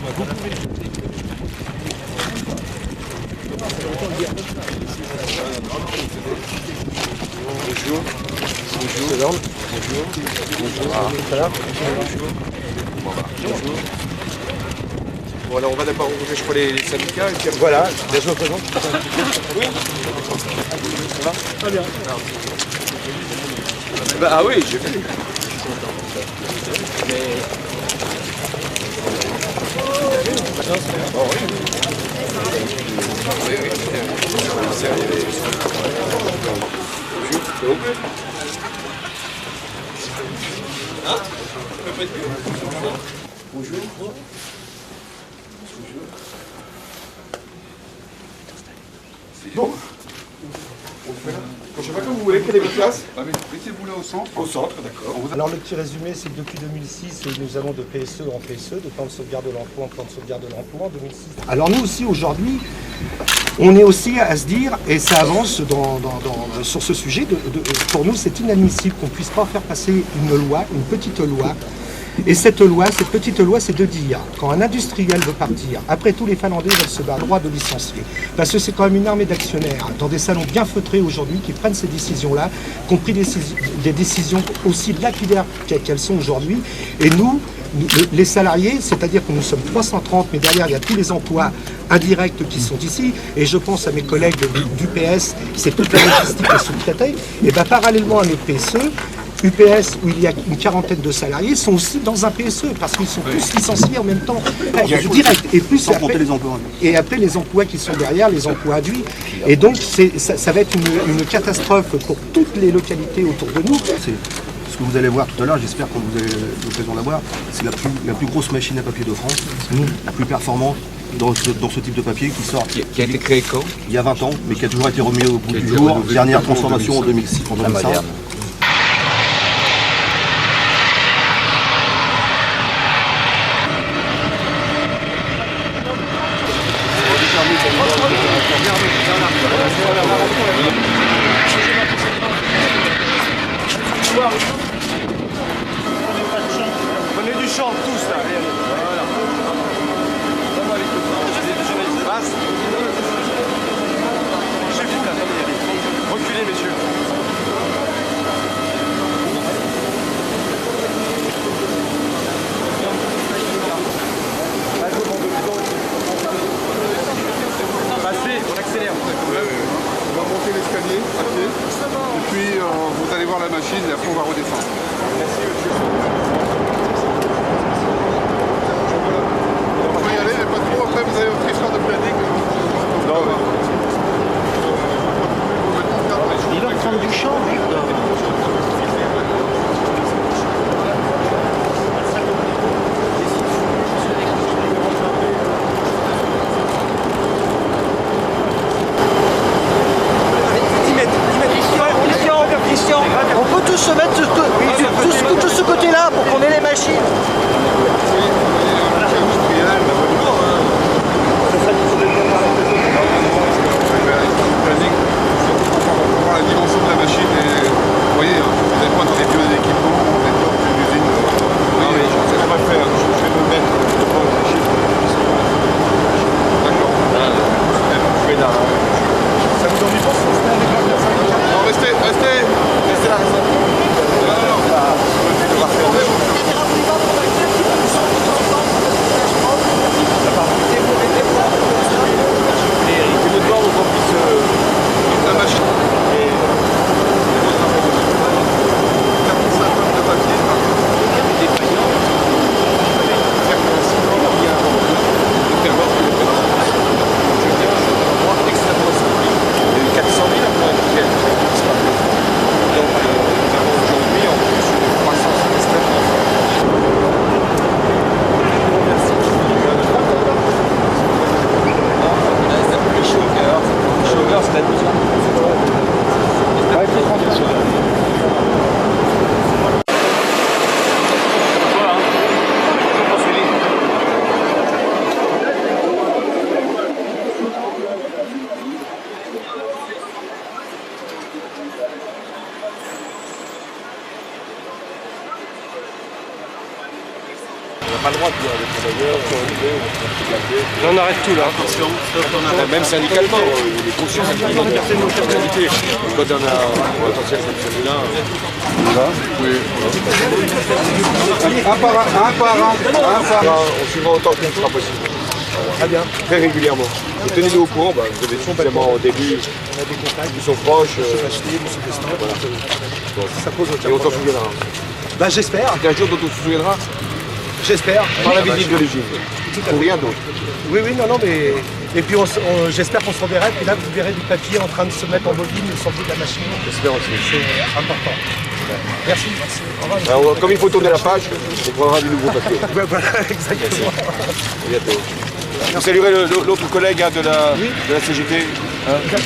Bonjour. Bonjour. Bonjour. Bonjour. Bon alors on va d'abord ouvrir je crois les syndicats et puis après... Voilà, je me présente. Oui. Ça va? Très bien. Bah, ah oui, j'ai vu. Oh, oui. Oui, oui. Hein? Bonjour. Bon. Je sais pas comme vous voulez, quelle est votre place? Mettez-vous là au centre. Au centre, d'accord. Alors le petit résumé, c'est que depuis 2006, nous allons de PSE en PSE, de plan de sauvegarde de l'emploi en plan de sauvegarde de l'emploi en 2006. Alors nous aussi aujourd'hui, on est aussi à se dire, et ça avance sur ce sujet, pour nous c'est inadmissible qu'on ne puisse pas faire passer une loi, une petite loi. Et cette petite loi, c'est de dire, quand un industriel veut partir, après tous les Finlandais veulent se battre, droit de licencier. Parce que c'est quand même une armée d'actionnaires, dans des salons bien feutrés aujourd'hui, qui prennent ces décisions-là, qui ont pris des décisions aussi lapidaires qu'elles sont aujourd'hui. Et nous, les salariés, c'est-à-dire que nous sommes 330, mais derrière, il y a tous les emplois indirects qui sont ici. Et je pense à mes collègues du PS, c'est toute la logistique est sous-traitée. Et bien, parallèlement à notre PSE, UPS, où il y a une quarantaine de salariés, sont aussi dans un PSE, parce qu'ils sont tous licenciés en même temps, direct. Et plus sans compter les emplois. Et après les emplois qui sont derrière, les emplois induits. Et donc ça va être une catastrophe pour toutes les localités autour de nous. Ce que vous allez voir tout à l'heure, j'espère que vous avez l'occasion de la voir, c'est la plus grosse machine à papier de France, la plus performante dans ce type de papier qui sort. Qui a été créé quand? Il y a 20 ans, mais qui a toujours été remis au bout du jour. Dernière transformation en 2006, en 2005. Prenez du champ tous là. Voilà. Reculez messieurs. le droit de dire les travailleurs, On arrête tout là. même syndicalement, les consciences qui ont une certaine personnalité. Quand on a un potentiel comme celui-là, Un par un. on suivra autant qu'il sera possible. Très bien. Très régulièrement. Et tenez-nous au courant, vous avez suffisamment au début, On a des contacts. ils sont proches. Facile, M. Destin. Ça pose aucun Et on s'en problème. souviendra. Bah, j'espère. C'est un jour dont on se souviendra J'espère. par la visite de l'usine. Pour rien d'autre. Oui, non, mais. Et puis j'espère qu'on se reverra. Et là, vous verrez du papier en train de se mettre en bobine sur le bout de la machine. J'espère aussi. C'est important. Merci. Au revoir. Alors, comme il faut tourner la page, on prendra du nouveau papier. Ouais, voilà, exactement. À bientôt. Vous saluerez l'autre collègue de la CGT.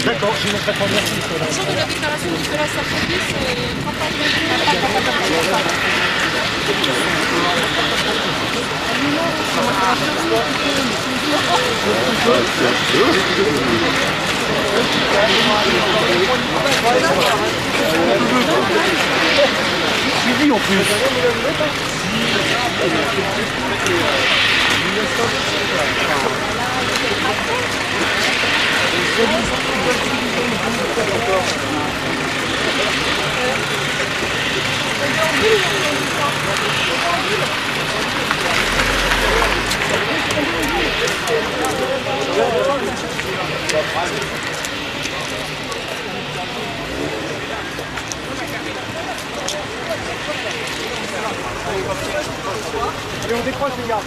D'accord, j'ai notre réponse. Merci. Sur de la déclaration de Nicolas Sarkozy, c'est campagne. Suivi en plus. Allez, on décroche les gars.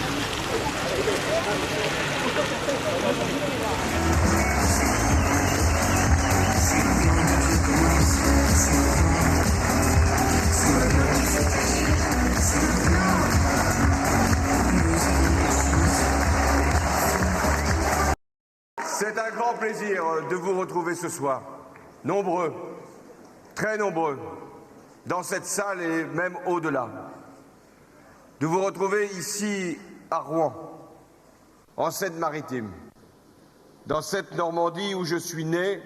C'est un grand plaisir de vous retrouver ce soir, nombreux, très nombreux, dans cette salle et même au-delà. De vous retrouver ici à Rouen, en Seine-Maritime, dans cette Normandie où je suis né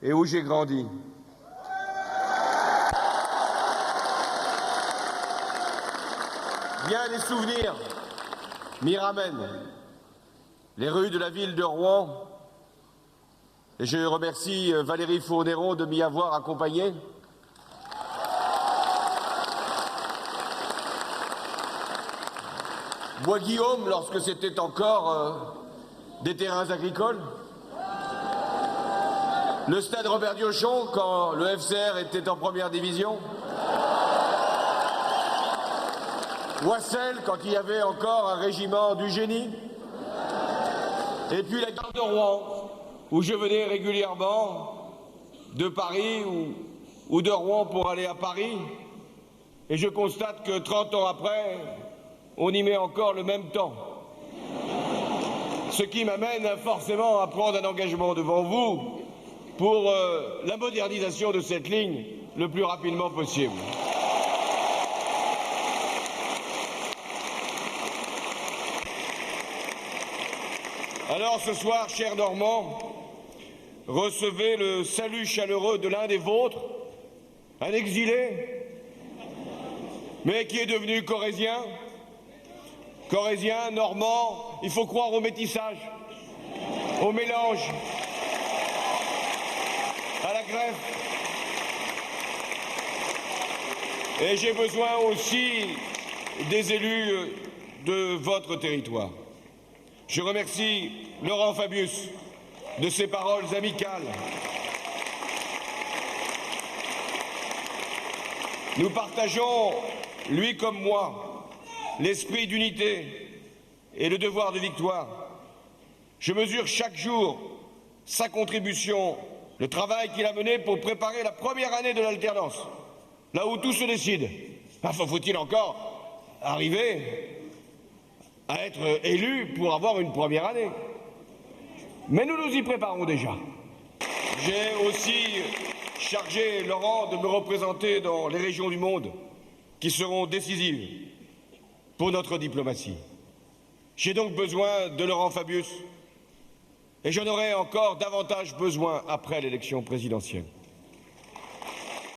et où j'ai grandi. Bien des souvenirs m'y ramènent. Les rues de la ville de Rouen, et je remercie Valérie Fournéron de m'y avoir accompagné. Bois-Guillaume, lorsque c'était encore des terrains agricoles. Le stade Robert Diochon, quand le FCR était en première division. Wassel, quand il y avait encore un régiment du génie. Et puis la gare de Rouen, où je venais régulièrement de Paris ou de Rouen pour aller à Paris. Et je constate que 30 ans après, on y met encore le même temps. Ce qui m'amène forcément à prendre un engagement devant vous pour la modernisation de cette ligne le plus rapidement possible. Alors ce soir, chers Normands, recevez le salut chaleureux de l'un des vôtres, un exilé, mais qui est devenu corrézien. Corrézien, normand, il faut croire au métissage, au mélange, à la greffe. Et j'ai besoin aussi des élus de votre territoire. Je remercie Laurent Fabius de ses paroles amicales. Nous partageons, lui comme moi, l'esprit d'unité et le devoir de victoire. Je mesure chaque jour sa contribution, le travail qu'il a mené pour préparer la première année de l'alternance, là où tout se décide. Enfin, faut-il encore arriver à être élu pour avoir une première année. Mais nous nous y préparons déjà. J'ai aussi chargé Laurent de me représenter dans les régions du monde qui seront décisives pour notre diplomatie. J'ai donc besoin de Laurent Fabius et j'en aurai encore davantage besoin après l'élection présidentielle.